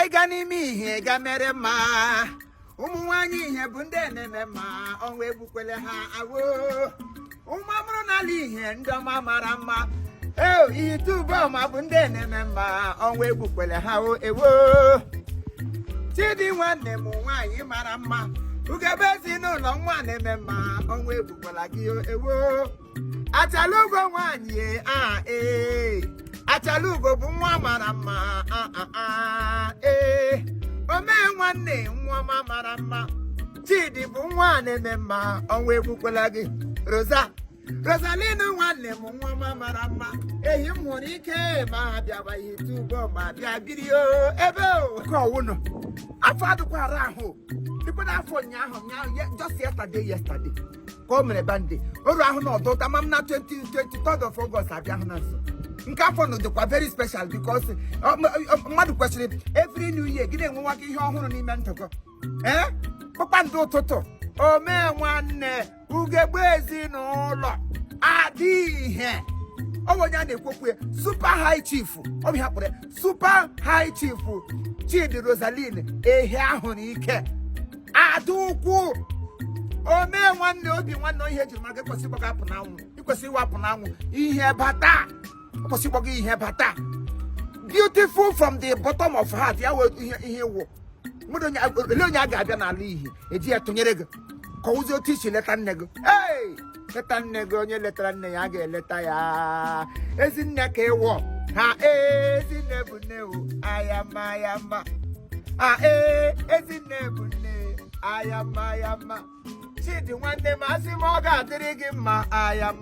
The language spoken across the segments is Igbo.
gani mi ga mere ma ụmụnwaanyị ihe bụ ndị na-eme ma ọnwa egbukwele ha awo ụmụamụrụ n'ala ihe ndị ọma mara mma ihe tubo ma bụ ndị na-eme ma ọnwa egbukwele ha ewo chidi nwanne m nwaanyị mara mma ugebe ezinụlọ nwa na-eme ma ọnwa egbukwela gị ewo achala ugo nwaanyị achala ugo bụ nwa mara mma omee nwanne nwa ọma mara mma chidi bụ nwa na-eme mma ọnwa egbukwela gị Rosaline nwanne m nwa ọma mara mma ehi m hụrụ ike ma ha bịaba ihe tubo ma bịa biri ebe ọwụnụ afọ adịkwara ahụ dịkwa n'afọ ụnyaahụ just yesterday ka o mere bande oru ahụ na ọdụta ma m na 23rd of August abịa ahụ na nso nke afọ nọ dịkwa very special because mmadụ kwesịrị every new year gị na-enwe nwaka ihe ọhụrụ n'ime ndụkọ kpakpando ụtụtụ omee nwanne ugegbe ezinụlọ adịghị onye a na-ekwekwe super high chief ọ bụ ha kpọrọ super high chief Chidi Rosaline ehi ahụ na ike adụkwu omee nwanne obi nwanne ihe ejiri maka ịkwesị ịgbagapụ n'anwụ ịkwesị ịwapụ n'anwụ ihe bata ịkwesị ịgbaga ihe bata beautiful from the bottom of heart ya wee ihe wụ ele onye a ga-abịa n'ala ihe eji ya tụnyere gị ka ụzi otu isi leta nne gị leta nne gị onye letara nne ya ga-eleta ya ezinne ka ịwọ ha ezinne bụ nne ayama ezinne bụ nne ayama Chidi nwanne m asị m ọ ga-adịrị gị mma ayama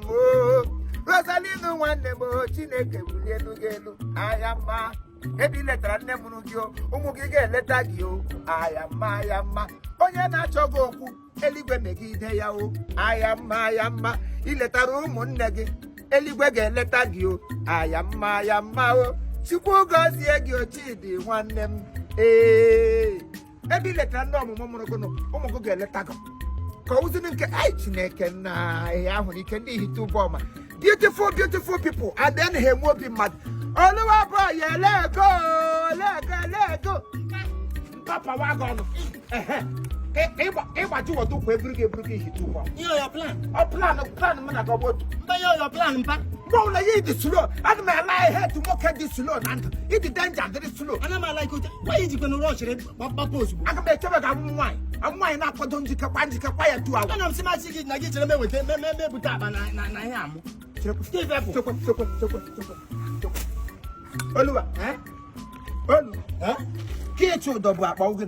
Rosaline nwanne m Chineke bulie elu gị elu ayama ebe iletara nne mụrụ gị ụmụ gị ga-eleta gị ayama onye na-achọ gị okwu eluigwe megide ya ayama iletara ụmụnne gị eluigwe ga-eleta gị ayama Chukwu gọzie gị Chidi nwanne m ebe iletara ndị ọmụmụ mụrụ gị ụmụ gị ga-eleta gị ka ụzini nke Chineke na ihe ahụ ike ndị ihite ụbọ ọma beautiful people and then ha enwe obi mmadụ Oluwa boy lego papa wagon ịgbaji wọdụ kwa eburu gị ihite ụbọ your plan m na gọbọdụ your plan mpa bro na yi dị slow ana m ala ihe to nwoke dị slow na ndụ ịdị danger dị slow ana m ala ike why you gonna rush papa ozugbo aga m echebe ga nwaanyị na-akwado njikekwa ya 2 hours ana m sị masị gị na gị chere meweta mebute akpa na ihe amụ Oluwa ka echi ụdọ bụ akpa oge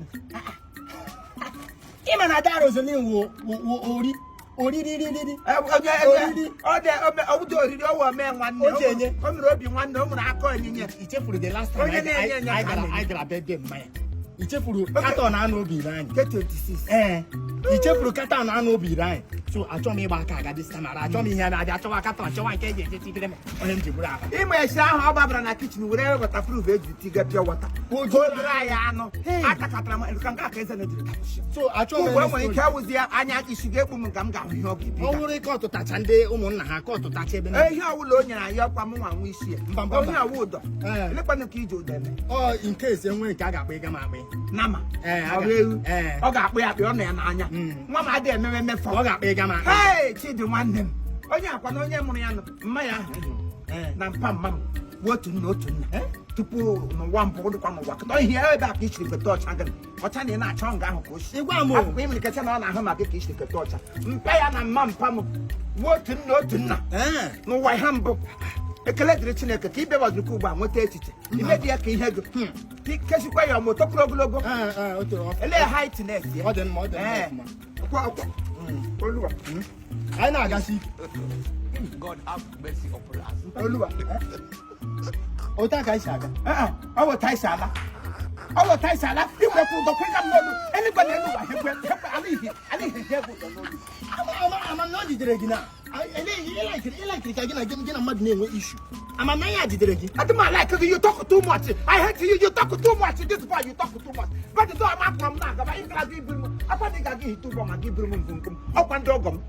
ịma na ada Rosaline wo oriri ọbụdị oriri ọwụ mee nwanne o mere obi nwanne o nwere aka onyinye ichefuru the last time I gara bebe mmanya ichefuru katon anụ obi ire anyị K26 ichefuru katon anụ obi ire anyị so achọ m ịgba aka aga dis time achọ m ihe na-adị achọwa katon achọwa nke eji echechidere m onye m ji bụrụ aka ịma esi ahụ ọ gbabara na kichin were weta proof eji tiga pịa wata ojuru anyị anụ atakatara m ka nke aka eze na-ejiri tapushi so achọ m nwere ike awụzi ya anya isi ga-ekpu m ka m ga-ahụ ihe ọ ga-ebi ọ nwere ike ọtụtacha ndị ụmụnna ha ka ọtụtacha ebe ihe ọwụla o nyere anyị ọkwa m nwa nwa isi ya onye ọwụ ụdọ elekwanụ ka ije ụdọ eme ọ nke ese enwe nke a ga-akpa ịga m akpa nama ọ ga-akpụ ya akpị ọ nọ ya n'anya nwa m adịghị ememe mmefu ọ ga-akpa ịga m akpa Chidi nwanne m onye akwa na onye mụrụ ya nọ mmanya ahụ na mpa mma m bụ otu nna tupu n'ụwa mbụ dịkwa n'ụwa kịta ihe ebe a ka i chiri keta ọcha gị ọcha na ị na-achọ nga ahụ ka o si akwụkwọ imiriketa na ọ na-ahụ maka ka i chiri keta ọcha mpa ya na mpa m bụ otu nna n'ụwa ihe mbụ ekele dịrị Chineke ka ibe gbaziri ugbu a nweta echiche imedi ya ka ihe gị kesikwa ya ọmụ topụrụ ogologo ele ya haitines ya Oluwa anyị na-agasi ike God have mercy upon us. Oluwa otu aka isi aga ọ weta isi ala iwepụ ụdọ kwega m n'olu eluigwe na elu ụwa hekwe ala ihe bụ ụdọ n'olu ama na ọ jidere gị na ịlaikiri ka gị na mmadụ na-enwe ishu ama na ya jidere gị adịmala ike gị you talk too much I hate you talk too much this boy you talk too much but do am akpọrọ m na-agaba ị gara gị iburu m akwa dị ga gị hite ụgbọ ma gị buru m ngwungwu m ọkwa ndị ọgọ m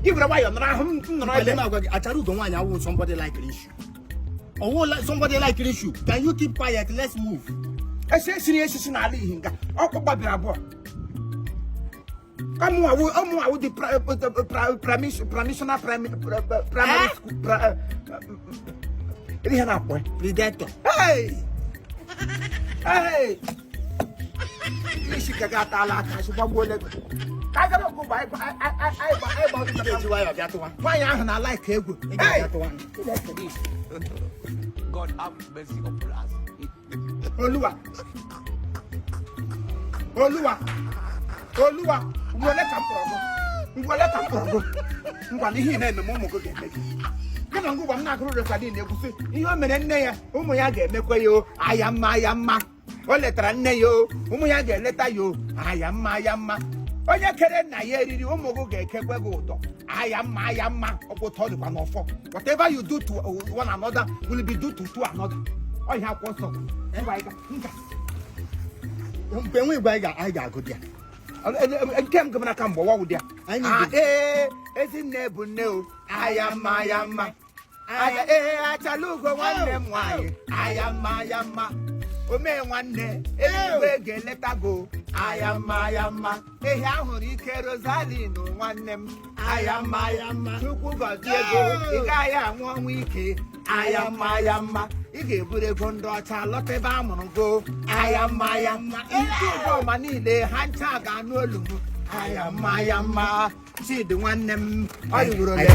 gị were nwayọ nọrọ ahụ m nọrọ ebe na-agwa gị achara ugo nwaanyị awụ somebody like issue somebody like issue can you keep quiet let's move ese esi na ala ihinga ọkụ gbabira abụọ ọmụ the primary school ihe na-akpọ predator hey isi ka ga-atala aka si gbagbuo lego ka gara ọgụ gba nwaanyị ahụ na like egwu God have mercy upon us. Oluwa ngwele ka mkpọrọgụ ngwa n'ihe na-eme ụmụ gị ga-eme gị gana ngwa m na-agụrụ rekadin egwusi ihe o mere nne ya ụmụ ya ga-emekwa ya o aya mma o letara nne ya o ụmụ ya ga-eleta ya o aya mma onye kere nna ya eriri ụmụ gị ga-ekekwe gị ụtọ aya mma ọkpụ ụtọ dịkwa n'ọfọ whatever you do to one another will be do to another ọhịa akwụkwọ nsọ mgbe nwe igwe anyị ga-agụ dị nke m gụmara ka mgbe ọwụ dị ezinne bụ nne o aya mma achala ugo nwanne m nwaanyị aya mma omee nwanne eluigwe ga-eleta go aya mma ehi ahụrụ ike Rosaline nwanne m aya mma Chukwu gọzie ego ị gaghị anwụ ọnwụ ike aya mma ị ga-eburu ego ndị ọcha lọta ebe a mụrụ go aya mma ndị ụgbọma niile ha ncha ga-anụ olu m aya mma Chidi nwanne m ọ rịwuru ole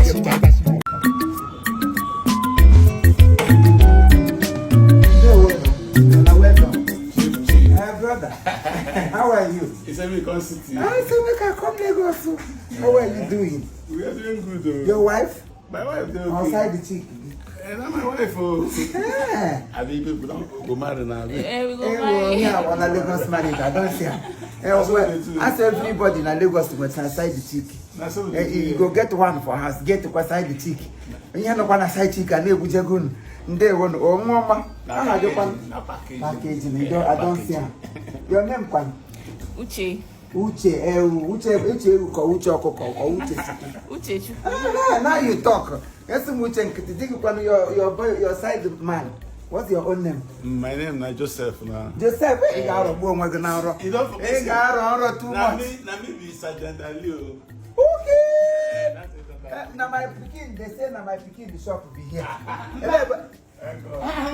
brother, how are you? It's a big city. I say we can come Lagos. How are you doing? We are doing good though. Your wife? My wife doing outside the chick. And I'm my wife. Oh. Yeah. I think people don't go marry now. We go marry. Yeah, I want a Lagos marriage. I don't see her. Ask everybody in Lagos to go inside the chick. You go get one for us. Get to go inside the chick. And you have no one aside chick and they would go. They won oh mama. I packaging. I don't see her. Your name, Kwan? Uche. Now you talk. Yes, Uche. Your side man. What's your own name? My name is Joseph now. Joseph, you don't forget too much. Maybe Sergeant Alio. Okay. Now my picking, they say now my picking the shop will be here.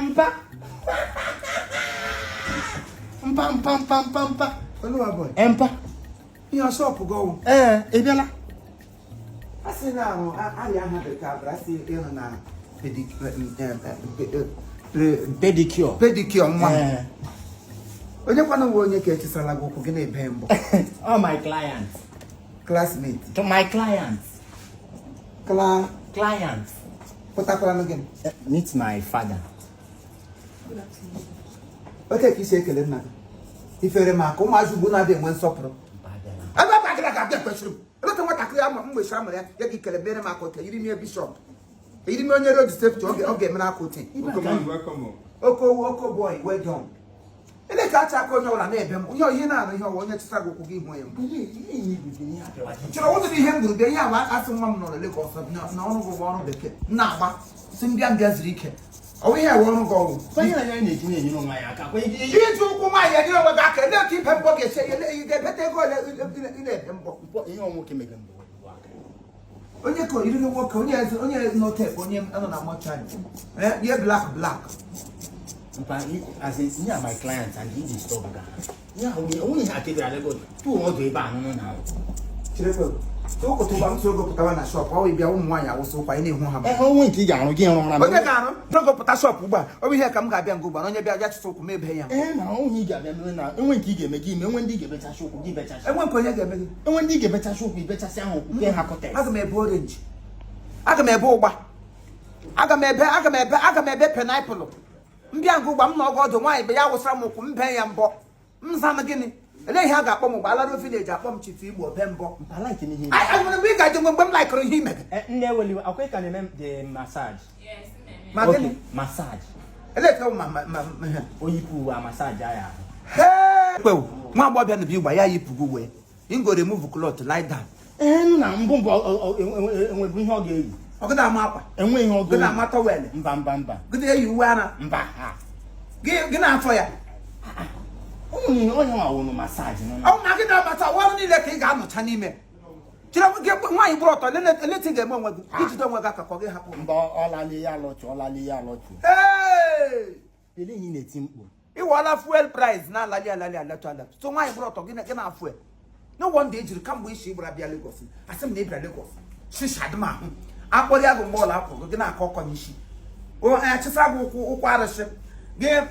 Mpa. Oluwa boy. Empa. Your shop go. Ebiala. I say now, I have the car, I see you now. Pedicure, man. Onye kwa no onye ke tisala go ku gina ebembo. All my clients. Classmates. To my clients. Clients. Potakola no gin. Meet my father. Okay, ki se ekele na. Ifere ma ko ma zugu na de nwe nsopro. Aba ba kira ka de kwesuru. Ebe to nwata kira ma mgbe sha mara ya ki kele bere ma ko te yiri mi bishop. Yiri mi onye road safety oge me na ko te. Welcome. Oko boy, well done. Ele ka cha ko nyola na ebe m. Onye na anu ihe onye tisa go ku gi hu ya. Chiro wo di ihe nguru be ya wa asu nwa m no le ko so na onu go ọrụ bekee. Na agba. Si mbia ziri ike. Owe here won go. Fanya na na-eji na-eji no nwa ya aka. Ihe tu ukwu nwa ya di onwe ga aka. Le ki pembo ge se ye ge bete go le pembo. Ihe onwe ke mege mbo. Onye ko iri no work onye no tape onye ano na mo charge. Ye black. As in, me and my clients and he disturb that. Yeah, only have to be go. Two or three ban now. Chirefo. So ko to ba so go putawa na shop. Owe bia ụmụ nwanyị awụsụ kwa ị na-ehu ha. Onwe nke ga arụ gị ọrụ na. Onye ga arụ? No go puta shop ugba. Owe ihe ka m ga-abịa ngụ gba. Onye bịa ya chịtụ okwu mebe ya. Na onye ga-abịa mere na enwe nke ga-eme gị ime enwe ndị ga-ebecha shop gị becha. Enwe nke onye ga-eme gị. Enwe ndị ga-ebecha shop gị bechasị ahụ nke ha kọtara. Aga m ebe orange. Aga m ebe ụgba. Aga m ebe pineapple. Mbịa ngụ gba m na ọgọdụ nwaanyị be ya wụsara m ụkwụ mbe ya mbọ. Mza na gịnị? Ele ihe a ga-akpọ m gbala ro village akpọ m chief Igbo be mbọ. I like ihe. I want to ga mgbe m like ihe ime. Nne weli akwai ka na the massage. Yes, Ma gịnị? Massage. Ele ka ma Oyipu wa massage ya. Kwewu, nwa agbọbịa na bi gba ya yipugo we. Ingo remove cloth lie down. Na mbụ enwe ihe ọ ga-eyi. Ọ gị na-ama akwa. Enwe ihe ọ Gị ga-eyi. na-ama towel. Mba. Gị na-eyi uwe ara. Mba. Gị na-afọ ya. onye nwa wụ massage no. Ọ na gị na mata wọrụ niile ka ị ga-anọcha n'ime. Chira nwoke nwaanyị bụrụ ọtọ eleti ga-eme onwe gị ijide onwe gị aka ka ọ gị hapụ. Mba ọlali ya lọchụ. Ee! Ele yi na-eti mkpu. Iwala fuel price na alali alatu. So nwaanyị bụrụ ọtọ gị na fuel. No one day jiri kamgbe isi gbara bịa Lagos. Asị m na ịbịa Lagos. Shisha dị m ahụ. Akpọrọ ya bụ mgbe ụlọ akwụkwọ gị na-akọ ọkọ n'isi. O achịsa gị ụkwụ arụsị.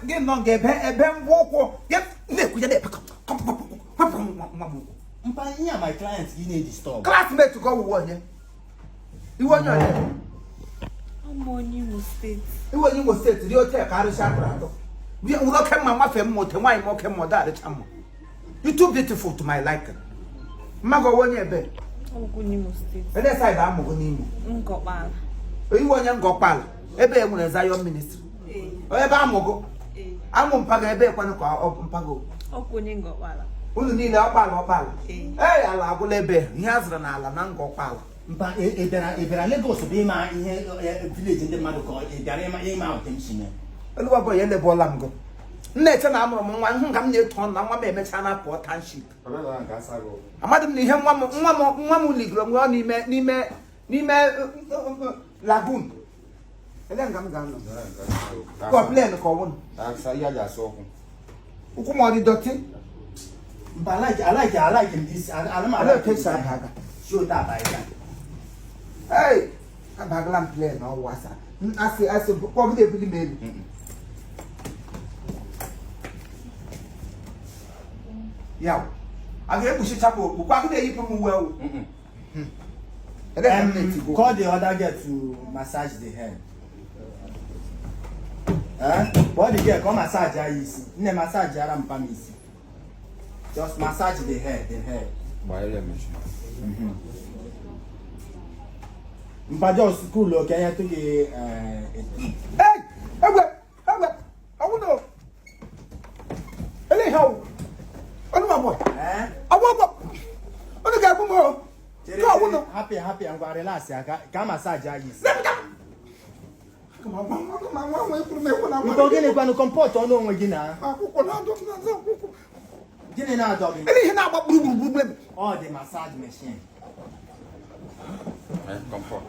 Gị nọ ebe mbụ ụkwụ gị na-ekwu ya na-epekọ. Mpa ihe my client gị na-disturb. Classmate go wo onye. Iwo onye onye. Imo State. Iwo Imo State ri hotel ka arụsị akụrụ. Bi uro ke mma mafe mmote nwaanyị mo ke mmo da arịcha mmo. You too beautiful to my liking. Mmago wonye ebe. Imo State. Ede side amugo n'Imo. Ngọkpala. Iwo onye ngọkpala. Ebe e nwere Zion ministry. Ebe amugo. Amụ mpaga ebe kwanu ka mpago. Onye Ngọkpala. Unu niile ọkpala. Ala agwụla ebe ihe azụrụ n'ala na ngọkpala. Mpa ebera Lagos bụ ịma ihe village ndị mmadụ ka ebịara ịma attention. Oluwa boy ele bola m go. Nne-eche na amụrụ m nwa hụ ka m na-eto na nwa m emecha na pụọ township. Amadị m na ihe nwa m ligoro nwa n'ime lagoon. Ele nga m ga-anọ. Complain ka ọwụnụ. Ụkwụ m ọ dị dọtị. Mpa I like this. Show that by that. Hey! Abagala m play na ọwụ asa. Asị kpọgide ebili m elu. Yaw. Aga ebushi chapo okpu kwa gide yipu m uwe o. Call the other girl to massage the hair. What the girl come massage her easy. Ne massage her and pam easy. Just massage the hair. Mpa just cool okay ya to the Hey! Egbe! Awuno! Ele how? Onu ma boy. Awo. Onu ga bu mo. Ka awuno. Happy and go relax ya ka massage her easy. Come on, we put me one. Mpa gini kwa no comport onu onwe gi na. Akwụkwọ na adọ na akwụkwọ. Gini na adọ gi. Ele ihe na-agba gburugburu. Oh, the massage machine. Comfort.